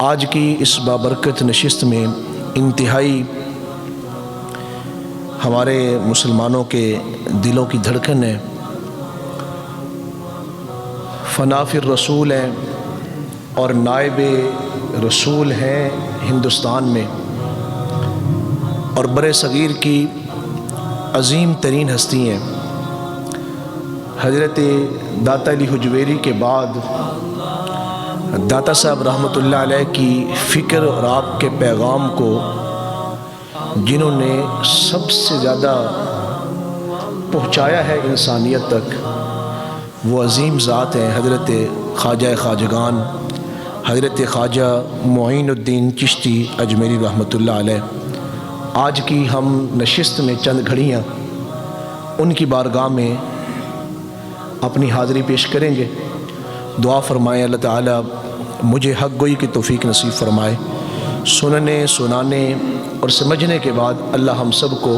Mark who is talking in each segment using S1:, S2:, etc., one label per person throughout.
S1: آج کی اس بابرکت نشست میں انتہائی ہمارے مسلمانوں کے دلوں کی دھڑکن ہے، فنا فی الرسول ہے اور نائب رسول ہیں ہندوستان میں، اور بر صغیر کی عظیم ترین ہستی ہیں۔ حضرت داتا علی حجویری کے بعد داتا صاحب رحمۃ اللہ علیہ کی فکر اور آپ کے پیغام کو جنہوں نے سب سے زیادہ پہنچایا ہے انسانیت تک، وہ عظیم ذات ہیں حضرت خواجہ خواجگان حضرت خواجہ معین الدین چشتی اجمیری رحمۃ اللہ علیہ۔ آج کی ہم نشست میں چند گھڑیاں ان کی بارگاہ میں اپنی حاضری پیش کریں گے۔ دعا فرمائیں اللہ تعالیٰ مجھے حق گوئی کی توفیق نصیب فرمائے، سننے سنانے اور سمجھنے کے بعد اللہ ہم سب کو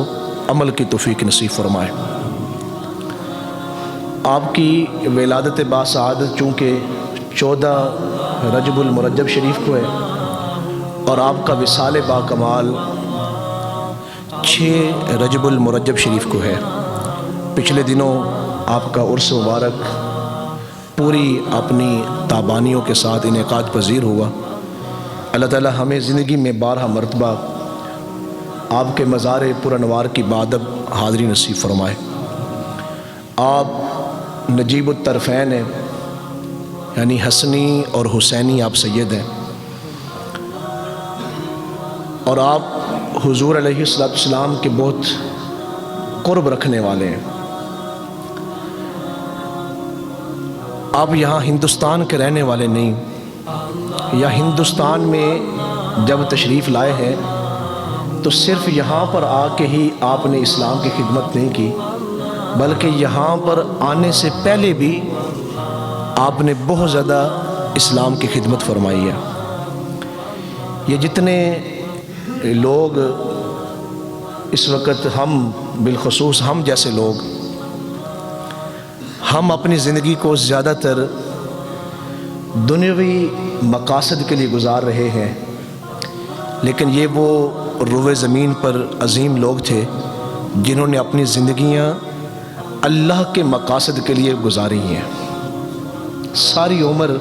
S1: عمل کی توفیق نصیب فرمائے۔ آپ کی ولادت باسعادت چونکہ 14 رجب المرجب شریف کو ہے اور آپ کا وصال با کمال 6 رجب المرجب شریف کو ہے۔ پچھلے دنوں آپ کا عرس مبارک پوری اپنی تابانیوں کے ساتھ انعقاد پذیر ہوا۔ اللہ تعالی ہمیں زندگی میں 12 مرتبہ آپ کے مزار پر انوار کی بادب حاضری نصیب فرمائے۔ آپ نجیب الطرفین ہیں، یعنی حسنی اور حسینی آپ سید ہیں، اور آپ حضور علیہ السلام کے بہت قرب رکھنے والے ہیں۔ آپ یہاں ہندوستان کے رہنے والے نہیں، یا ہندوستان میں جب تشریف لائے ہیں تو صرف یہاں پر آ کے ہی آپ نے اسلام کی خدمت نہیں کی، بلکہ یہاں پر آنے سے پہلے بھی آپ نے بہت زیادہ اسلام کی خدمت فرمائی ہے۔ یہ جتنے لوگ اس وقت ہم بالخصوص ہم جیسے لوگ ہم اپنی زندگی کو زیادہ تر دنیاوی مقاصد کے لیے گزار رہے ہیں، لیکن یہ وہ روئے زمین پر عظیم لوگ تھے جنہوں نے اپنی زندگیاں اللہ کے مقاصد کے لیے گزاری ہیں۔ ساری عمر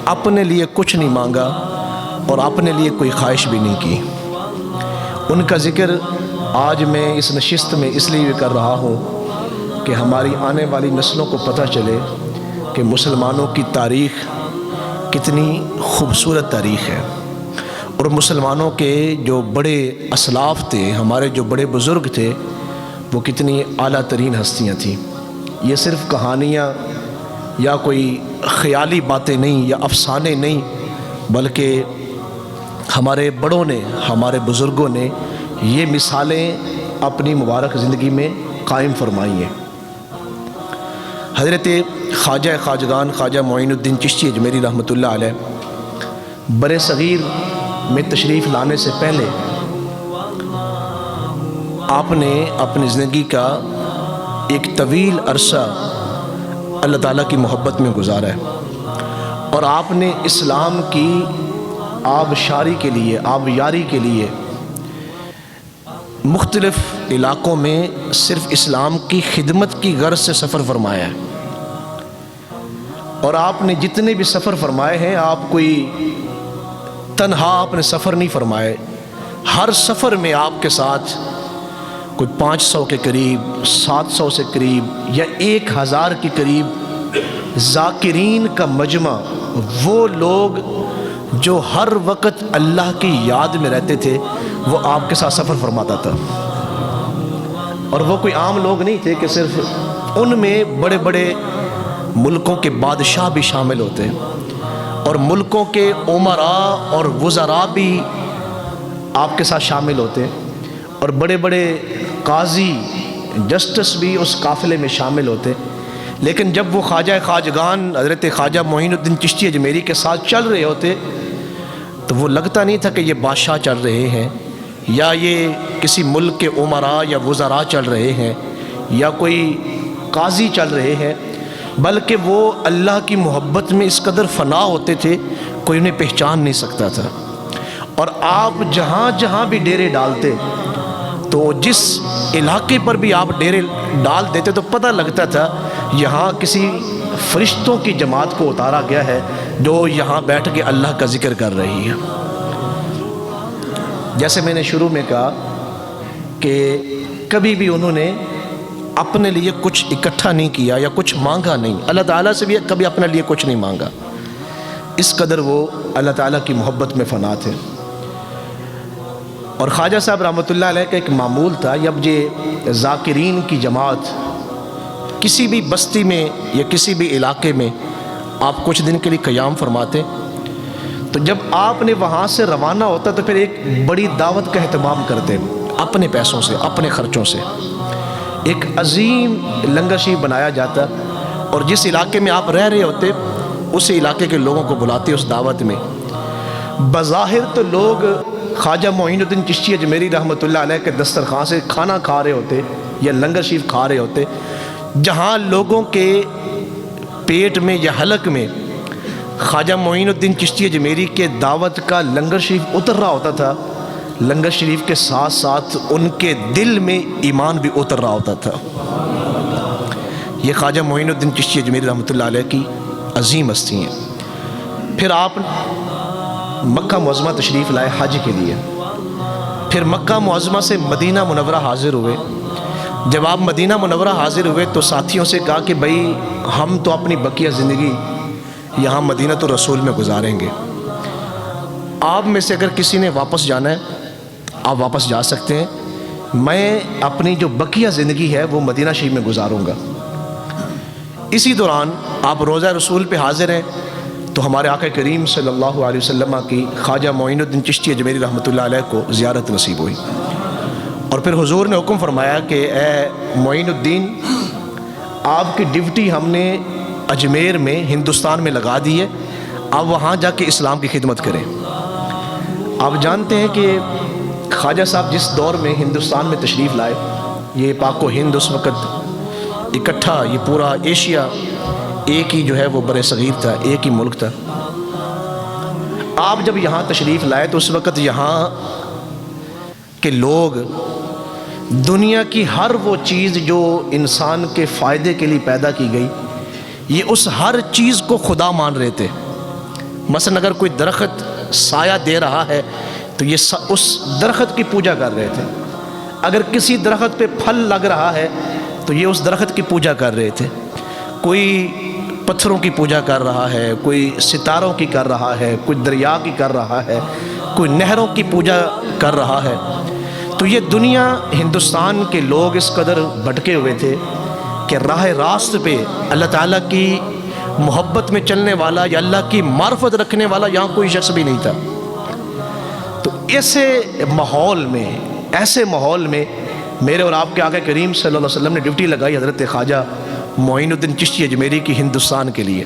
S1: اپنے لیے کچھ نہیں مانگا اور اپنے لیے کوئی خواہش بھی نہیں کی۔ ان کا ذکر آج میں اس نشست میں اس لیے کر رہا ہوں کہ ہماری آنے والی نسلوں کو پتہ چلے کہ مسلمانوں کی تاریخ کتنی خوبصورت تاریخ ہے، اور مسلمانوں کے جو بڑے اسلاف تھے، ہمارے جو بڑے بزرگ تھے، وہ کتنی اعلیٰ ترین ہستیاں تھیں۔ یہ صرف کہانیاں یا کوئی خیالی باتیں نہیں یا افسانے نہیں، بلکہ ہمارے بڑوں نے، ہمارے بزرگوں نے یہ مثالیں اپنی مبارک زندگی میں قائم فرمائی ہیں۔ حضرت خواجہ خواجگان خواجہ معین الدین چشتی اجمیری رحمۃ اللہ علیہ بر صغیر میں تشریف لانے سے پہلے آپ نے اپنی زندگی کا ایک طویل عرصہ اللہ تعالیٰ کی محبت میں گزارا ہے، اور آپ نے اسلام کی آبشاری کے لیے، آبیاری کے لیے مختلف علاقوں میں صرف اسلام کی خدمت کی غرض سے سفر فرمایا ہے۔ اور آپ نے جتنے بھی سفر فرمائے ہیں، آپ کوئی تنہا آپ نے سفر نہیں فرمائے، ہر سفر میں آپ کے ساتھ کوئی 500 کے قریب، 700 سے قریب یا 1000 کے قریب ذاکرین کا مجمع، وہ لوگ جو ہر وقت اللہ کی یاد میں رہتے تھے، وہ آپ کے ساتھ سفر فرماتا تھا۔ اور وہ کوئی عام لوگ نہیں تھے کہ صرف ان میں بڑے بڑے ملکوں کے بادشاہ بھی شامل ہوتے، اور ملکوں کے امراء اور وزراء بھی آپ کے ساتھ شامل ہوتے، اور بڑے بڑے قاضی جسٹس بھی اس قافلے میں شامل ہوتے۔ لیکن جب وہ خواجہ خواجگان حضرت خواجہ معین الدین چشتی اجمیری کے ساتھ چل رہے ہوتے تو وہ لگتا نہیں تھا کہ یہ بادشاہ چل رہے ہیں، یا یہ کسی ملک کے امراء یا وزراء چل رہے ہیں، یا کوئی قاضی چل رہے ہیں، بلکہ وہ اللہ کی محبت میں اس قدر فنا ہوتے تھے کوئی انہیں پہچان نہیں سکتا تھا، اور آپ جہاں جہاں بھی ڈیرے ڈالتے تو جس علاقے پر بھی آپ ڈیرے ڈال دیتے تو پتہ لگتا تھا یہاں کسی فرشتوں کی جماعت کو اتارا گیا ہے جو یہاں بیٹھ کے اللہ کا ذکر کر رہی ہے۔ جیسے میں نے شروع میں کہا کہ کبھی بھی انہوں نے اپنے لیے کچھ اکٹھا نہیں کیا یا کچھ مانگا نہیں، اللہ تعالیٰ سے بھی کبھی اپنے لیے کچھ نہیں مانگا، اس قدر وہ اللہ تعالیٰ کی محبت میں فنا تھے۔ اور خواجہ صاحب رحمۃ اللہ علیہ کا ایک معمول تھا، جب یہ ذاکرین کی جماعت کسی بھی بستی میں یا کسی بھی علاقے میں آپ کچھ دن کے لیے قیام فرماتے تو جب آپ نے وہاں سے روانہ ہوتا تو پھر ایک بڑی دعوت کا اہتمام کرتے، اپنے پیسوں سے، اپنے خرچوں سے ایک عظیم لنگر شریف بنایا جاتا، اور جس علاقے میں آپ رہ رہے ہوتے اس علاقے کے لوگوں کو بلاتے اس دعوت میں۔ بظاہر تو لوگ خواجہ معین الدین چشتی اجمیری رحمۃ اللہ علیہ کے دسترخوان سے کھانا کھا رہے ہوتے یا لنگر شریف کھا رہے ہوتے، جہاں لوگوں کے پیٹ میں یا حلق میں خواجہ معین الدین چشتی اجمیری کے دعوت کا لنگر شریف اتر رہا ہوتا تھا، لنگر شریف کے ساتھ ساتھ ان کے دل میں ایمان بھی اتر رہا ہوتا تھا۔ یہ خواجہ معین الدین چشتی اجمیری رحمۃ اللہ علیہ کی عظیم ہستی ہیں۔ پھر آپ مکہ معظمہ تشریف لائے حج کے لیے، پھر مکہ معظمہ سے مدینہ منورہ حاضر ہوئے۔ جب آپ مدینہ منورہ حاضر ہوئے تو ساتھیوں سے کہا کہ بھائی ہم تو اپنی بقیہ زندگی یہاں مدینہ الرسول میں گزاریں گے، آپ میں سے اگر کسی نے واپس جانا ہے آپ واپس جا سکتے ہیں، میں اپنی جو بقیہ زندگی ہے وہ مدینہ شریف میں گزاروں گا۔ اسی دوران آپ روضہ رسول پہ حاضر ہیں تو ہمارے آقا کریم صلی اللہ علیہ وسلم کی خواجہ معین الدین چشتی اجمیری رحمۃ اللہ علیہ کو زیارت نصیب ہوئی، اور پھر حضور نے حکم فرمایا کہ اے معین الدین، آپ کی ڈیوٹی ہم نے اجمیر میں ہندوستان میں لگا دی ہے، آپ وہاں جا کے اسلام کی خدمت کریں۔ آپ جانتے ہیں کہ خواجہ صاحب جس دور میں ہندوستان میں تشریف لائے، یہ پاک و ہند اس وقت اکٹھا، یہ پورا ایشیا ایک ہی جو ہے وہ بر صغیر تھا، ایک ہی ملک تھا۔ آپ جب یہاں تشریف لائے تو اس وقت یہاں کے لوگ دنیا کی ہر وہ چیز جو انسان کے فائدے کے لیے پیدا کی گئی، یہ اس ہر چیز کو خدا مان رہے تھے۔ مثلا اگر کوئی درخت سایہ دے رہا ہے تو یہ اس درخت کی پوجا کر رہے تھے، اگر کسی درخت پہ پھل لگ رہا ہے تو یہ اس درخت کی پوجا کر رہے تھے۔ کوئی پتھروں کی پوجا کر رہا ہے، کوئی ستاروں کی کر رہا ہے، کوئی دریا کی کر رہا ہے، کوئی نہروں کی پوجا کر رہا ہے۔ تو یہ دنیا، ہندوستان کے لوگ اس قدر بھٹکے ہوئے تھے کہ راہ راست پہ اللہ تعالیٰ کی محبت میں چلنے والا یا اللہ کی معرفت رکھنے والا یہاں کوئی شخص بھی نہیں تھا۔ تو ایسے ماحول میں میرے اور آپ کے آقا کریم صلی اللہ علیہ وسلم نے ڈیوٹی لگائی حضرت خواجہ معین الدین چشتی اجمیری کی ہندوستان کے لیے۔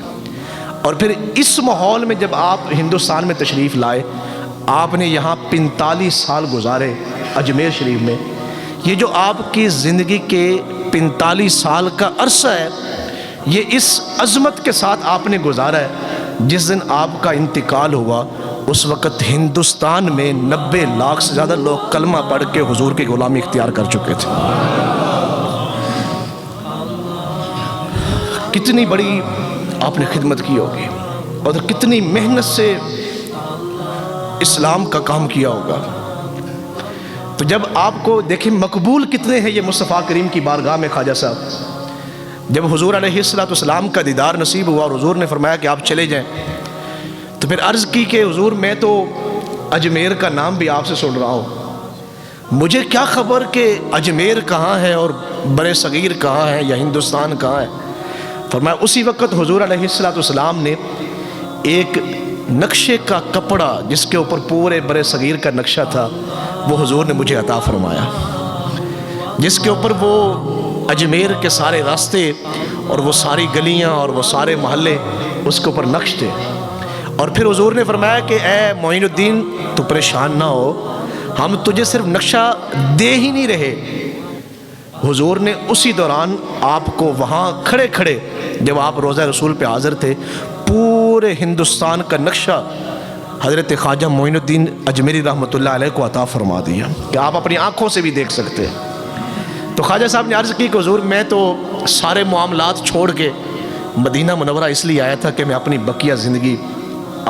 S1: اور پھر اس ماحول میں جب آپ ہندوستان میں تشریف لائے، آپ نے یہاں 45 سال گزارے اجمیر شریف میں۔ یہ جو آپ کی زندگی کے 45 سال کا عرصہ ہے، یہ اس عظمت کے ساتھ آپ نے گزارا ہے۔ جس دن آپ کا انتقال ہوا اس وقت ہندوستان میں 90 لاکھ سے زیادہ لوگ کلمہ پڑھ کے حضور کی غلامی اختیار کر چکے تھے۔ کتنی بڑی آپ نے خدمت کی ہوگی اور کتنی محنت سے اسلام کا کام کیا ہوگا۔ تو جب آپ کو دیکھیں مقبول کتنے ہیں یہ مصطفیٰ کریم کی بارگاہ میں خواجہ صاحب، جب حضور علیہ السلام کا دیدار نصیب ہوا اور حضور نے فرمایا کہ آپ چلے جائیں، تو پھر عرض کی کہ حضور میں تو اجمیر کا نام بھی آپ سے سن رہا ہوں، مجھے کیا خبر کہ اجمیر کہاں ہے اور بر صغیر کہاں ہے یا ہندوستان کہاں ہے۔ فرمایا اسی وقت حضور علیہ السلام نے ایک نقشے کا کپڑا جس کے اوپر پورے بر صغیر کا نقشہ تھا وہ حضور نے مجھے عطا فرمایا، جس کے اوپر وہ اجمیر کے سارے راستے اور وہ ساری گلیاں اور وہ سارے محلے اس کے اوپر نقش تھے۔ اور پھر حضور نے فرمایا کہ اے معین الدین تو پریشان نہ ہو، ہم تجھے صرف نقشہ دے ہی نہیں رہے، حضور نے اسی دوران آپ کو وہاں کھڑے کھڑے جب آپ روضہ رسول پہ حاضر تھے پورے ہندوستان کا نقشہ حضرت خواجہ معین الدین اجمیری رحمۃ اللہ علیہ کو عطا فرما دیا کہ آپ اپنی آنکھوں سے بھی دیکھ سکتے ہیں۔ تو خواجہ صاحب نے عرض کی کہ حضور میں تو سارے معاملات چھوڑ کے مدینہ منورہ اس لیے آیا تھا کہ میں اپنی بقیہ زندگی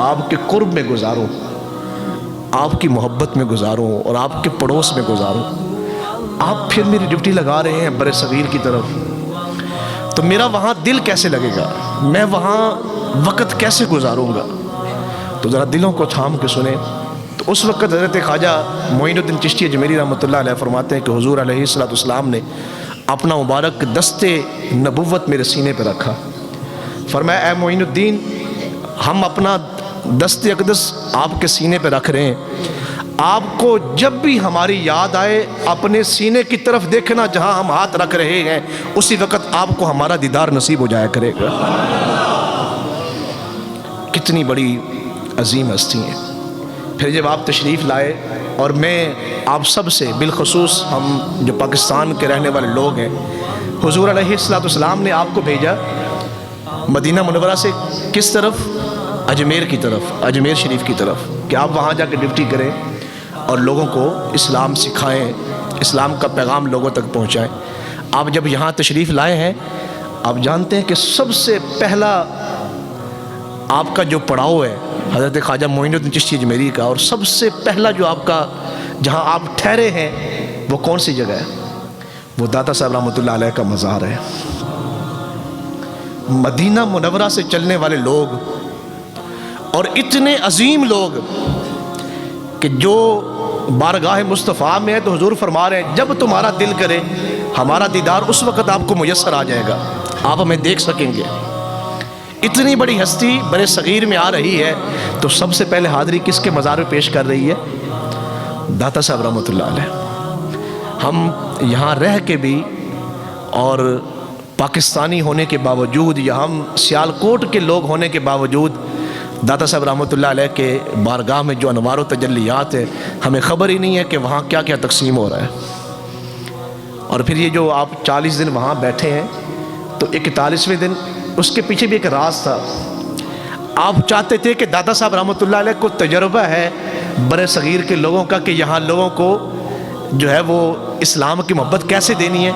S1: آپ کے قرب میں گزاروں، آپ کی محبت میں گزاروں اور آپ کے پڑوس میں گزاروں۔ آپ پھر میری ڈیوٹی لگا رہے ہیں بر صغیر کی طرف، تو میرا وہاں دل کیسے لگے گا، میں وہاں وقت کیسے گزاروں گا؟ تو ذرا دلوں کو تھام کے سنیں۔ تو اس وقت حضرت خواجہ معین الدین چشتی اجمیری رحمۃ اللہ علیہ فرماتے ہیں کہ حضور علیہ السلام نے اپنا مبارک دست نبوت میرے سینے پہ رکھا، فرمایا اے معین الدین، ہم اپنا دست اقدس آپ کے سینے پہ رکھ رہے ہیں، آپ کو جب بھی ہماری یاد آئے اپنے سینے کی طرف دیکھنا جہاں ہم ہاتھ رکھ رہے ہیں، اسی وقت آپ کو ہمارا دیدار نصیب ہو جایا کرے گا۔ کتنی بڑی عظیم ہستی ہیں۔ پھر جب آپ تشریف لائے، اور میں آپ سب سے بالخصوص ہم جو پاکستان کے رہنے والے لوگ ہیں، حضور علیہ السلام نے آپ کو بھیجا مدینہ منورہ سے کس طرف؟ اجمیر کی طرف، اجمیر شریف کی طرف، کہ آپ وہاں جا کے ڈیوٹی کریں اور لوگوں کو اسلام سکھائیں، اسلام کا پیغام لوگوں تک پہنچائیں۔ آپ جب یہاں تشریف لائے ہیں، آپ جانتے ہیں کہ سب سے پہلا آپ کا جو پڑاؤ ہے حضرت خواجہ معین الدین چشتی اجمیری کا، اور سب سے پہلا جو آپ کا جہاں آپ ٹھہرے ہیں وہ کون سی جگہ ہے؟ وہ داتا صاحب رحمۃ اللہ علیہ کا مزار ہے۔ مدینہ منورہ سے چلنے والے لوگ اور اتنے عظیم لوگ کہ جو بارگاہ مصطفیٰ میں ہے، تو حضور فرما رہے ہیں جب تمہارا دل کرے ہمارا دیدار اس وقت آپ کو میسر آ جائے گا، آپ ہمیں دیکھ سکیں گے۔ اتنی بڑی ہستی بر صغیر میں آ رہی ہے، تو سب سے پہلے حاضری کس کے مزار پہ پیش کر رہی ہے؟ داتا صاحب رحمۃ اللہ علیہ۔ ہم یہاں رہ کے بھی اور پاکستانی ہونے کے باوجود، یا ہم سیالکوٹ کے لوگ ہونے کے باوجود، داتا صاحب رحمۃ اللہ علیہ کے بارگاہ میں جو انوار و تجلیات ہے، ہمیں خبر ہی نہیں ہے کہ وہاں کیا کیا تقسیم ہو رہا ہے۔ اور پھر یہ جو آپ 40 دن وہاں بیٹھے ہیں، تو 41ویں دن اس کے پیچھے بھی ایک راز تھا۔ آپ چاہتے تھے کہ داتا صاحب رحمۃ اللہ علیہ کو تجربہ ہے بر صغیر کے لوگوں کا کہ یہاں لوگوں کو جو ہے وہ اسلام کی محبت کیسے دینی ہے،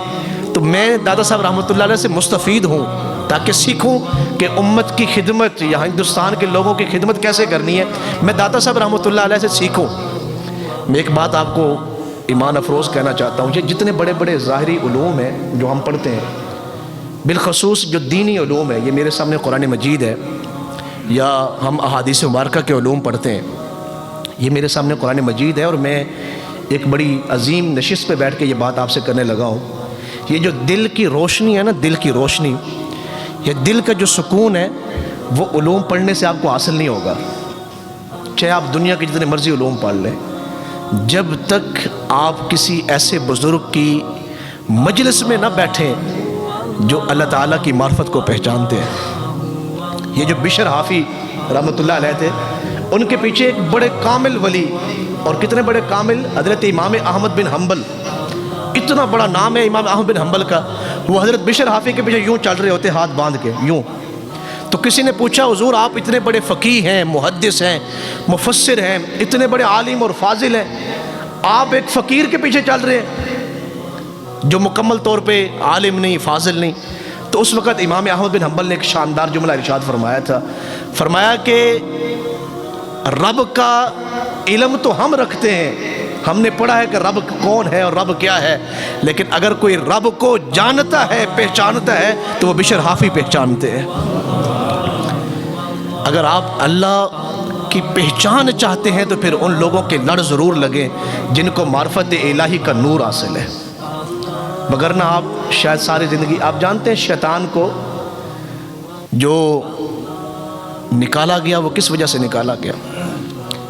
S1: تو میں داتا صاحب رحمۃ اللہ علیہ سے مستفید ہوں تاکہ سیکھوں کہ امت کی خدمت، یہاں ہندوستان کے لوگوں کی خدمت کیسے کرنی ہے، میں داتا صاحب رحمۃ اللہ علیہ سے سیکھوں۔ میں ایک بات آپ کو ایمان افروز کہنا چاہتا ہوں، یہ جتنے بڑے بڑے ظاہری علوم ہیں جو ہم پڑھتے ہیں، بالخصوص جو دینی علوم ہے، یہ میرے سامنے قرآن مجید ہے، یا ہم احادیث مبارکہ کے علوم پڑھتے ہیں، یہ میرے سامنے قرآن مجید ہے، اور میں ایک بڑی عظیم نشست پہ بیٹھ کے یہ بات آپ سے کرنے لگا ہوں۔ یہ جو دل کی روشنی ہے نا، دل کی روشنی، یہ دل کا جو سکون ہے، وہ علوم پڑھنے سے آپ کو حاصل نہیں ہوگا، چاہے آپ دنیا کے جتنے مرضی علوم پڑھ لیں، جب تک آپ کسی ایسے بزرگ کی مجلس میں نہ بیٹھیں جو اللہ تعالیٰ کی معرفت کو پہچانتے ہیں۔ یہ جو بشر حافی رحمۃ اللہ علیہ تھے، ان کے پیچھے ایک بڑے کامل ولی، اور کتنے بڑے کامل، حضرت امام احمد بن حنبل، اتنا بڑا نام ہے امام احمد بن حنبل کا، وہ حضرت بشر حافی کے پیچھے یوں چل رہے ہوتے ہاتھ باندھ کے یوں۔ تو کسی نے پوچھا حضور آپ اتنے بڑے فقیہ ہیں، محدث ہیں، مفسر ہیں، اتنے بڑے عالم اور فاضل ہیں، آپ ایک فقیر کے پیچھے چل رہے ہیں جو مکمل طور پہ عالم نہیں، فاضل نہیں؟ تو اس وقت امام احمد بن حنبل نے ایک شاندار جملہ ارشاد فرمایا تھا، فرمایا کہ رب کا علم تو ہم رکھتے ہیں، ہم نے پڑھا ہے کہ رب کون ہے اور رب کیا ہے، لیکن اگر کوئی رب کو جانتا ہے، پہچانتا ہے، تو وہ بشر حافی پہچانتے ہیں۔ اگر آپ اللہ کی پہچان چاہتے ہیں تو پھر ان لوگوں کے لڑ ضرور لگیں جن کو معرفت الہی کا نور حاصل ہے، وگرنہ آپ شاید ساری زندگی، آپ جانتے ہیں شیطان کو جو نکالا گیا وہ کس وجہ سے نکالا گیا؟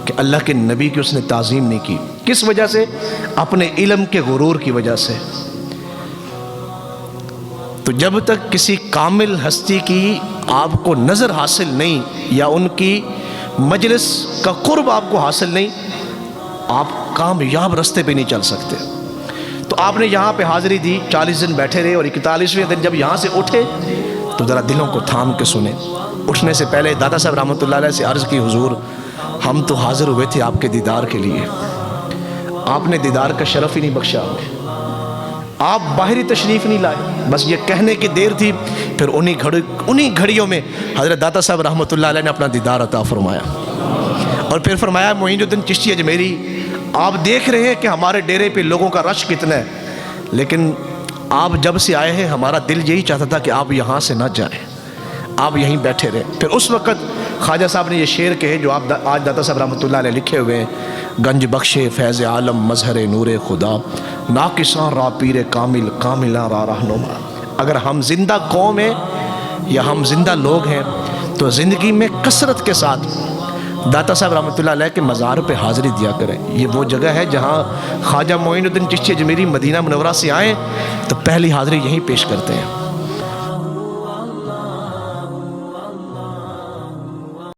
S1: کہ اللہ کے نبی کی اس نے تعظیم نہیں کی۔ کس وجہ سے؟ اپنے علم کے غرور کی وجہ سے۔ تو جب تک کسی کامل ہستی کی آپ کو نظر حاصل نہیں، یا ان کی مجلس کا قرب آپ کو حاصل نہیں، آپ کامیاب رستے پہ نہیں چل سکتے۔ تو آپ نے یہاں پہ حاضری دی، 40 دن بیٹھے رہے، اور 41ویں دن جب یہاں سے اٹھے تو ذرا دلوں کو تھام کے سنیں۔ اٹھنے سے پہلے داتا صاحب رحمۃ اللہ علیہ سے عرض کی، حضور ہم تو حاضر ہوئے تھے آپ کے دیدار کے لیے، آپ نے دیدار کا شرف ہی نہیں بخشا، آپ باہری تشریف نہیں لائے، بس یہ کہنے کی دیر تھی۔ پھر انہی گھڑیوں میں حضرت داتا صاحب رحمۃ اللہ علیہ نے اپنا دیدار عطا فرمایا، اور پھر فرمایا معین الدین چشتی اجمیری، آپ دیکھ رہے ہیں کہ ہمارے ڈیرے پہ لوگوں کا رش کتنا ہے، لیکن آپ جب سے آئے ہیں ہمارا دل یہی چاہتا تھا کہ آپ یہاں سے نہ جائیں، آپ یہیں بیٹھے رہیں۔ پھر اس وقت خواجہ صاحب نے یہ شعر کہے جو آپ آج داتا صاحب رحمۃ اللہ علیہ لکھے ہوئے ہیں، گنج بخشے فیض عالم مظہر نور خدا، ناقصاں را پیر کامل کاملاں را رہنما۔ اگر ہم زندہ قوم ہیں یا ہم زندہ لوگ ہیں تو زندگی میں کثرت کے ساتھ داتا صاحب رحمۃ اللہ علیہ کے مزار پہ حاضری دیا کریں۔ یہ وہ جگہ ہے جہاں خواجہ معین الدین چشتی اجمیری مدینہ منورہ سے آئیں تو پہلی حاضری یہیں پیش کرتے ہیں۔